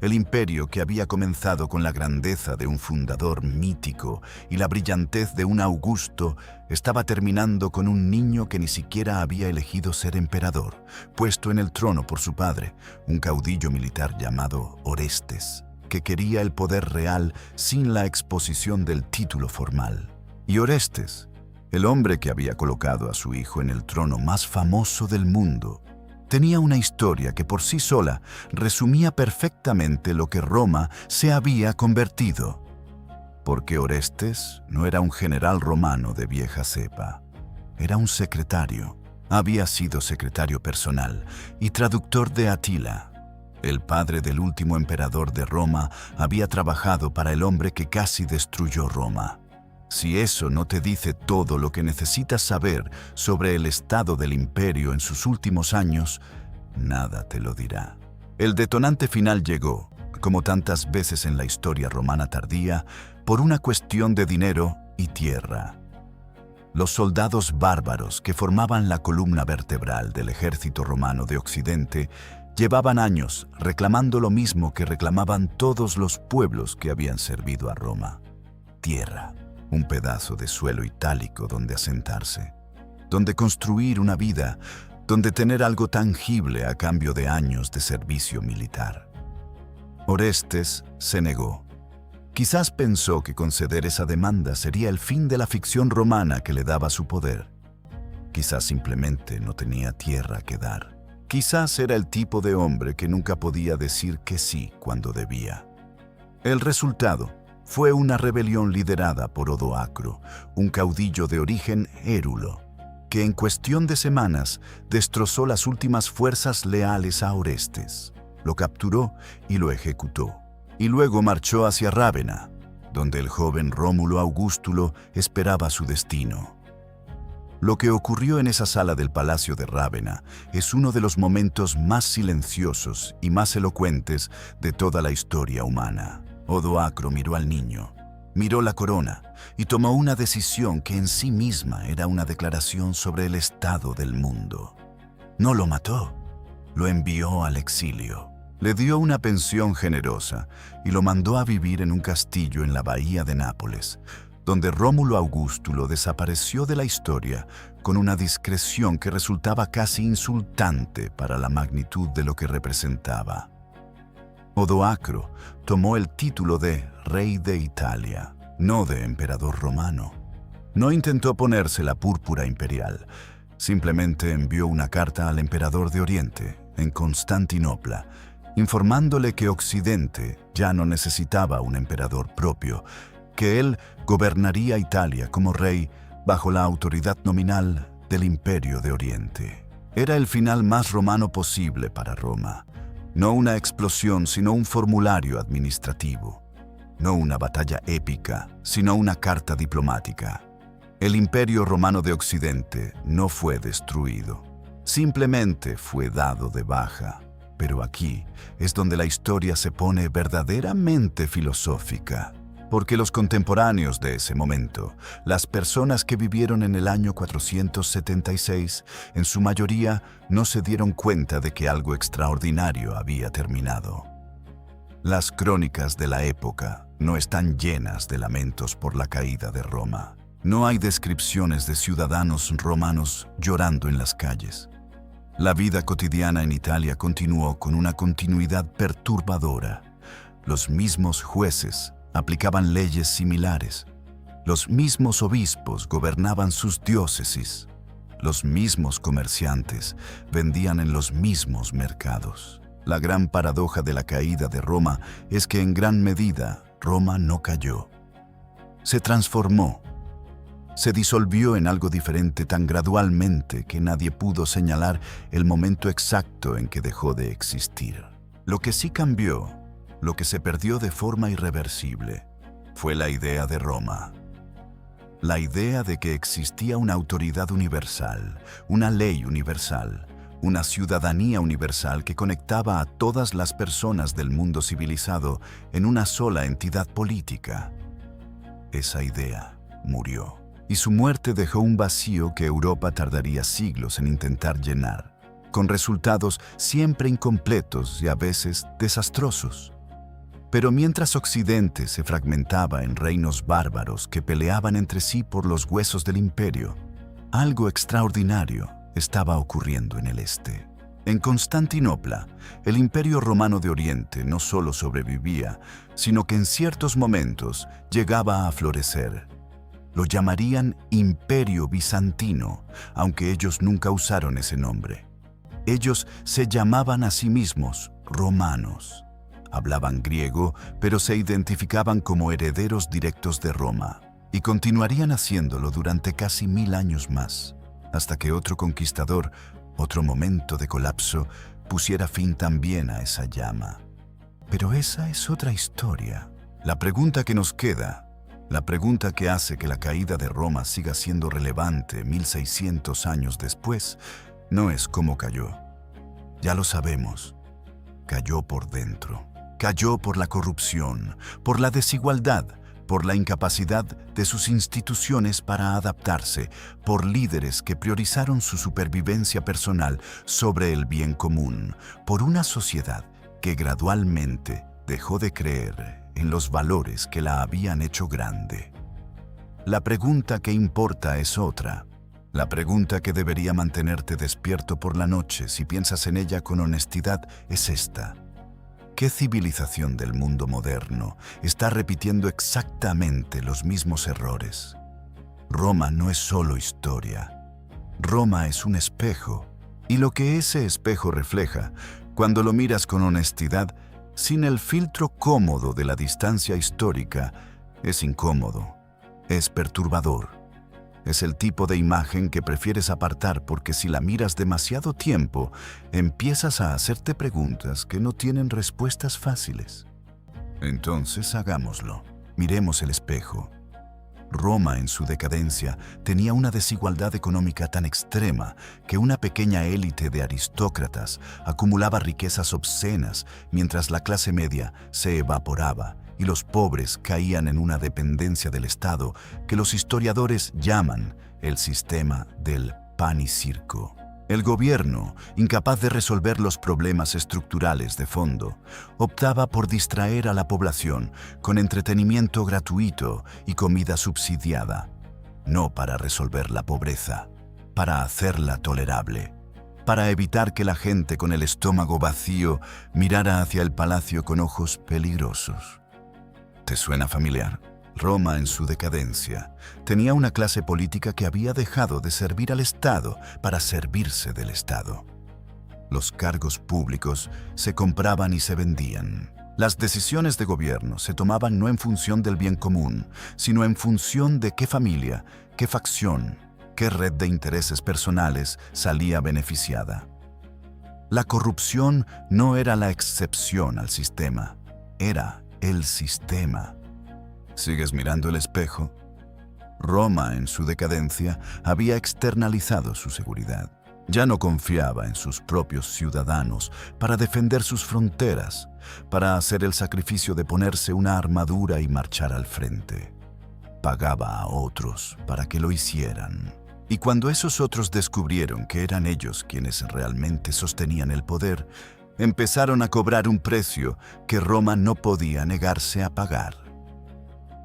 El imperio que había comenzado con la grandeza de un fundador mítico y la brillantez de un Augusto estaba terminando con un niño que ni siquiera había elegido ser emperador, puesto en el trono por su padre, un caudillo militar llamado Orestes, que quería el poder real sin la exposición del título formal. Y Orestes, el hombre que había colocado a su hijo en el trono más famoso del mundo, tenía una historia que por sí sola resumía perfectamente lo que Roma se había convertido. Porque Orestes no era un general romano de vieja cepa, era un secretario. Había sido secretario personal y traductor de Atila. El padre del último emperador de Roma había trabajado para el hombre que casi destruyó Roma. Si eso no te dice todo lo que necesitas saber sobre el estado del imperio en sus últimos años, nada te lo dirá. El detonante final llegó, como tantas veces en la historia romana tardía, por una cuestión de dinero y tierra. Los soldados bárbaros que formaban la columna vertebral del ejército romano de Occidente llevaban años reclamando lo mismo que reclamaban todos los pueblos que habían servido a Roma: tierra. Un pedazo de suelo itálico donde asentarse, donde construir una vida, donde tener algo tangible a cambio de años de servicio militar. Orestes se negó. Quizás pensó que conceder esa demanda sería el fin de la ficción romana que le daba su poder. Quizás simplemente no tenía tierra que dar. Quizás era el tipo de hombre que nunca podía decir que sí cuando debía. El resultado fue una rebelión liderada por Odoacro, un caudillo de origen érulo, que en cuestión de semanas destrozó las últimas fuerzas leales a Orestes, lo capturó y lo ejecutó, y luego marchó hacia Rávena, donde el joven Rómulo Augustulo esperaba su destino. Lo que ocurrió en esa sala del Palacio de Rávena es uno de los momentos más silenciosos y más elocuentes de toda la historia humana. Odoacro miró al niño, miró la corona y tomó una decisión que en sí misma era una declaración sobre el estado del mundo. No lo mató, lo envió al exilio. Le dio una pensión generosa y lo mandó a vivir en un castillo en la bahía de Nápoles, donde Rómulo Augustulo desapareció de la historia con una discreción que resultaba casi insultante para la magnitud de lo que representaba. Odoacro tomó el título de rey de Italia, no de emperador romano. No intentó ponerse la púrpura imperial, simplemente envió una carta al emperador de Oriente, en Constantinopla, informándole que Occidente ya no necesitaba un emperador propio, que él gobernaría Italia como rey bajo la autoridad nominal del Imperio de Oriente. Era el final más romano posible para Roma. No una explosión, sino un formulario administrativo. No una batalla épica, sino una carta diplomática. El Imperio Romano de Occidente no fue destruido. Simplemente fue dado de baja. Pero aquí es donde la historia se pone verdaderamente filosófica. Porque los contemporáneos de ese momento, las personas que vivieron en el año 476, en su mayoría no se dieron cuenta de que algo extraordinario había terminado. Las crónicas de la época no están llenas de lamentos por la caída de Roma. No hay descripciones de ciudadanos romanos llorando en las calles. La vida cotidiana en Italia continuó con una continuidad perturbadora. Los mismos jueces aplicaban leyes similares. Los mismos obispos gobernaban sus diócesis. Los mismos comerciantes vendían en los mismos mercados. La gran paradoja de la caída de Roma es que en gran medida Roma no cayó. Se transformó. Se disolvió en algo diferente tan gradualmente que nadie pudo señalar el momento exacto en que dejó de existir. Lo que sí cambió, lo que se perdió de forma irreversible, fue la idea de Roma. La idea de que existía una autoridad universal, una ley universal, una ciudadanía universal que conectaba a todas las personas del mundo civilizado en una sola entidad política. Esa idea murió, y su muerte dejó un vacío que Europa tardaría siglos en intentar llenar, con resultados siempre incompletos y a veces desastrosos. Pero mientras Occidente se fragmentaba en reinos bárbaros que peleaban entre sí por los huesos del imperio, algo extraordinario estaba ocurriendo en el este. En Constantinopla, el Imperio Romano de Oriente no solo sobrevivía, sino que en ciertos momentos llegaba a florecer. Lo llamarían Imperio Bizantino, aunque ellos nunca usaron ese nombre. Ellos se llamaban a sí mismos romanos. Hablaban griego, pero se identificaban como herederos directos de Roma, y continuarían haciéndolo durante casi 1000 años más, hasta que otro conquistador, otro momento de colapso, pusiera fin también a esa llama. Pero esa es otra historia. La pregunta que nos queda, la pregunta que hace que la caída de Roma siga siendo relevante 1600 años después, no es cómo cayó. Ya lo sabemos. Cayó por dentro. Cayó por la corrupción, por la desigualdad, por la incapacidad de sus instituciones para adaptarse, por líderes que priorizaron su supervivencia personal sobre el bien común, por una sociedad que gradualmente dejó de creer en los valores que la habían hecho grande. La pregunta que importa es otra. La pregunta que debería mantenerte despierto por la noche si piensas en ella con honestidad es esta. ¿Qué civilización del mundo moderno está repitiendo exactamente los mismos errores? Roma no es solo historia. Roma es un espejo, y lo que ese espejo refleja, cuando lo miras con honestidad, sin el filtro cómodo de la distancia histórica, es incómodo, es perturbador. Es el tipo de imagen que prefieres apartar porque si la miras demasiado tiempo, empiezas a hacerte preguntas que no tienen respuestas fáciles. Entonces hagámoslo. Miremos el espejo. Roma en su decadencia tenía una desigualdad económica tan extrema que una pequeña élite de aristócratas acumulaba riquezas obscenas mientras la clase media se evaporaba y los pobres caían en una dependencia del Estado que los historiadores llaman el sistema del pan y circo. El gobierno, incapaz de resolver los problemas estructurales de fondo, optaba por distraer a la población con entretenimiento gratuito y comida subsidiada, no para resolver la pobreza, para hacerla tolerable, para evitar que la gente con el estómago vacío mirara hacia el palacio con ojos peligrosos. ¿Te suena familiar? Roma, en su decadencia, tenía una clase política que había dejado de servir al Estado para servirse del Estado. Los cargos públicos se compraban y se vendían. Las decisiones de gobierno se tomaban no en función del bien común, sino en función de qué familia, qué facción, qué red de intereses personales salía beneficiada. La corrupción no era la excepción al sistema, era el sistema. ¿Sigues mirando el espejo? Roma, en su decadencia, había externalizado su seguridad. Ya no confiaba en sus propios ciudadanos para defender sus fronteras, para hacer el sacrificio de ponerse una armadura y marchar al frente. Pagaba a otros para que lo hicieran. Y cuando esos otros descubrieron que eran ellos quienes realmente sostenían el poder, empezaron a cobrar un precio que Roma no podía negarse a pagar.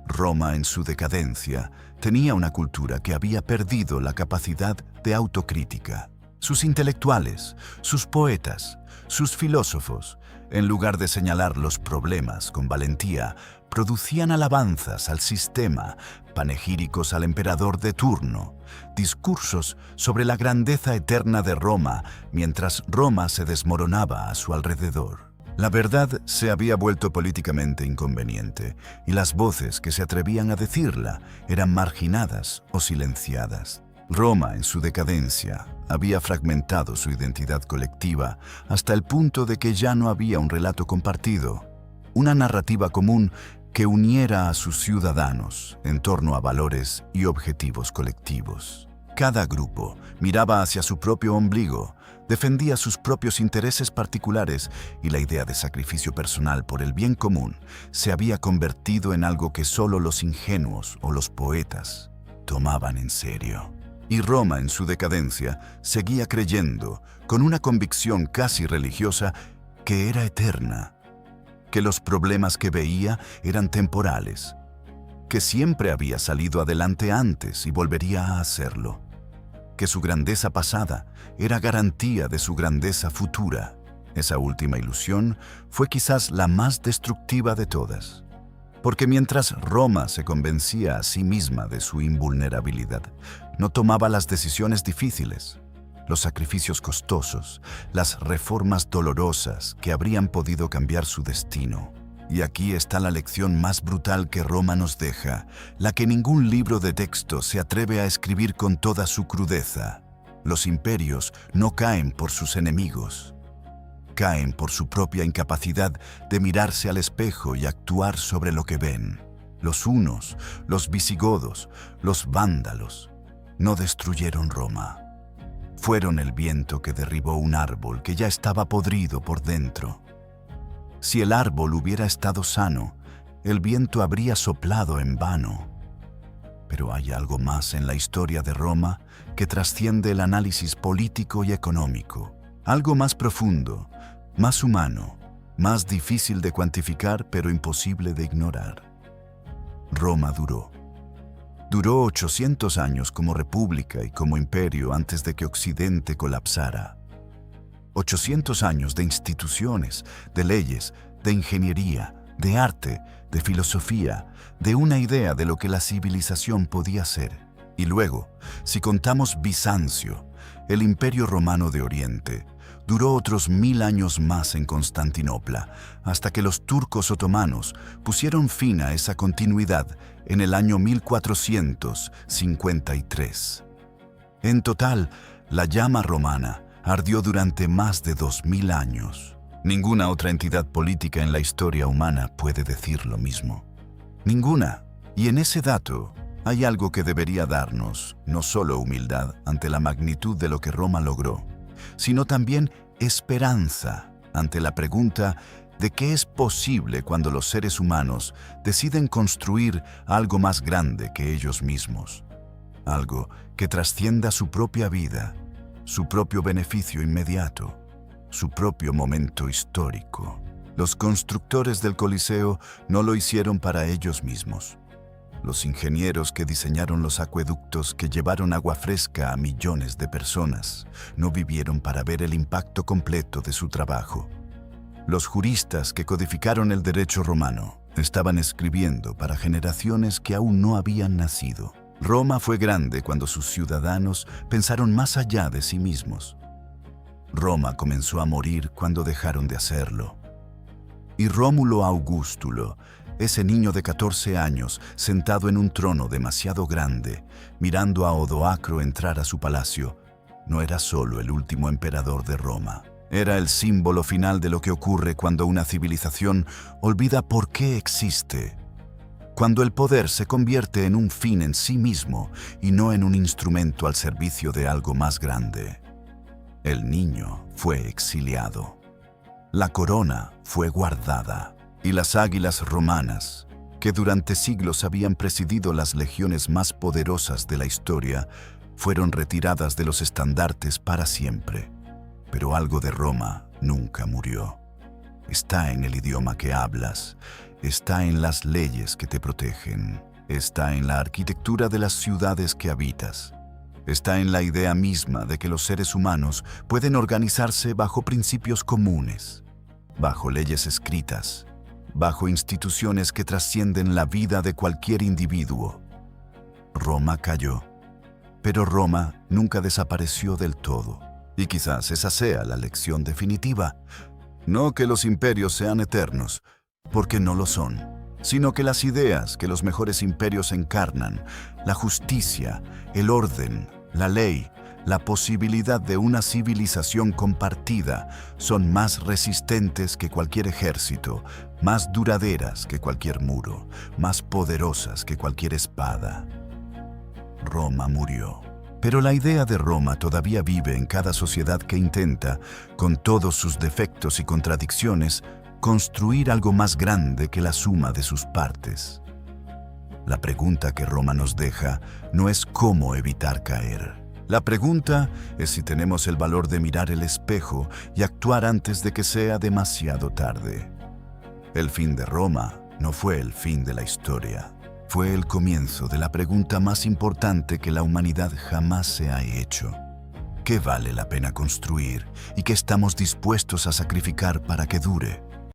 Roma, en su decadencia, tenía una cultura que había perdido la capacidad de autocrítica. Sus intelectuales, sus poetas, sus filósofos, en lugar de señalar los problemas con valentía, producían alabanzas al sistema, panegíricos al emperador de turno, discursos sobre la grandeza eterna de Roma, mientras Roma se desmoronaba a su alrededor. La verdad se había vuelto políticamente inconveniente, y las voces que se atrevían a decirla eran marginadas o silenciadas. Roma, en su decadencia, había fragmentado su identidad colectiva hasta el punto de que ya no había un relato compartido, una narrativa común que uniera a sus ciudadanos en torno a valores y objetivos colectivos. Cada grupo miraba hacia su propio ombligo, defendía sus propios intereses particulares y la idea de sacrificio personal por el bien común se había convertido en algo que solo los ingenuos o los poetas tomaban en serio. Y Roma, en su decadencia, seguía creyendo, con una convicción casi religiosa, que era eterna, que los problemas que veía eran temporales, que siempre había salido adelante antes y volvería a hacerlo, que su grandeza pasada era garantía de su grandeza futura. Esa última ilusión fue quizás la más destructiva de todas. Porque mientras Roma se convencía a sí misma de su invulnerabilidad, no tomaba las decisiones difíciles, los sacrificios costosos, las reformas dolorosas que habrían podido cambiar su destino. Y aquí está la lección más brutal que Roma nos deja, la que ningún libro de texto se atreve a escribir con toda su crudeza. Los imperios no caen por sus enemigos. Caen por su propia incapacidad de mirarse al espejo y actuar sobre lo que ven. Los hunos, los visigodos, los vándalos no destruyeron Roma. Fueron el viento que derribó un árbol que ya estaba podrido por dentro. Si el árbol hubiera estado sano, el viento habría soplado en vano. Pero hay algo más en la historia de Roma que trasciende el análisis político y económico. Algo más profundo, más humano, más difícil de cuantificar pero imposible de ignorar. Roma duró. Duró 800 años como república y como imperio antes de que Occidente colapsara. 800 años de instituciones, de leyes, de ingeniería, de arte, de filosofía, de una idea de lo que la civilización podía ser. Y luego, si contamos Bizancio, el Imperio Romano de Oriente, duró otros 1000 años más en Constantinopla, hasta que los turcos otomanos pusieron fin a esa continuidad en el año 1453. En total, la llama romana ardió durante más de 2000 años. Ninguna otra entidad política en la historia humana puede decir lo mismo. Ninguna. Y en ese dato hay algo que debería darnos no solo humildad ante la magnitud de lo que Roma logró, sino también esperanza ante la pregunta de qué es posible cuando los seres humanos deciden construir algo más grande que ellos mismos, algo que trascienda su propia vida, su propio beneficio inmediato, su propio momento histórico. Los constructores del Coliseo no lo hicieron para ellos mismos. Los ingenieros que diseñaron los acueductos que llevaron agua fresca a millones de personas no vivieron para ver el impacto completo de su trabajo. Los juristas que codificaron el derecho romano estaban escribiendo para generaciones que aún no habían nacido. Roma fue grande cuando sus ciudadanos pensaron más allá de sí mismos. Roma comenzó a morir cuando dejaron de hacerlo. Y Rómulo Augustulo, ese niño de 14 años, sentado en un trono demasiado grande, mirando a Odoacro entrar a su palacio, no era solo el último emperador de Roma. Era el símbolo final de lo que ocurre cuando una civilización olvida por qué existe. Cuando el poder se convierte en un fin en sí mismo y no en un instrumento al servicio de algo más grande. El niño fue exiliado. La corona fue guardada y las águilas romanas, que durante siglos habían presidido las legiones más poderosas de la historia, fueron retiradas de los estandartes para siempre. Pero algo de Roma nunca murió. Está en el idioma que hablas, está en las leyes que te protegen, está en la arquitectura de las ciudades que habitas, está en la idea misma de que los seres humanos pueden organizarse bajo principios comunes, bajo leyes escritas, bajo instituciones que trascienden la vida de cualquier individuo. Roma cayó, pero Roma nunca desapareció del todo. Y quizás esa sea la lección definitiva. No que los imperios sean eternos, porque no lo son, sino que las ideas que los mejores imperios encarnan, la justicia, el orden, la ley, la posibilidad de una civilización compartida, son más resistentes que cualquier ejército, más duraderas que cualquier muro, más poderosas que cualquier espada. Roma murió. Pero la idea de Roma todavía vive en cada sociedad que intenta, con todos sus defectos y contradicciones, construir algo más grande que la suma de sus partes. La pregunta que Roma nos deja no es cómo evitar caer. La pregunta es si tenemos el valor de mirar el espejo y actuar antes de que sea demasiado tarde. El fin de Roma no fue el fin de la historia. Fue el comienzo de la pregunta más importante que la humanidad jamás se ha hecho. ¿Qué vale la pena construir y qué estamos dispuestos a sacrificar para que dure?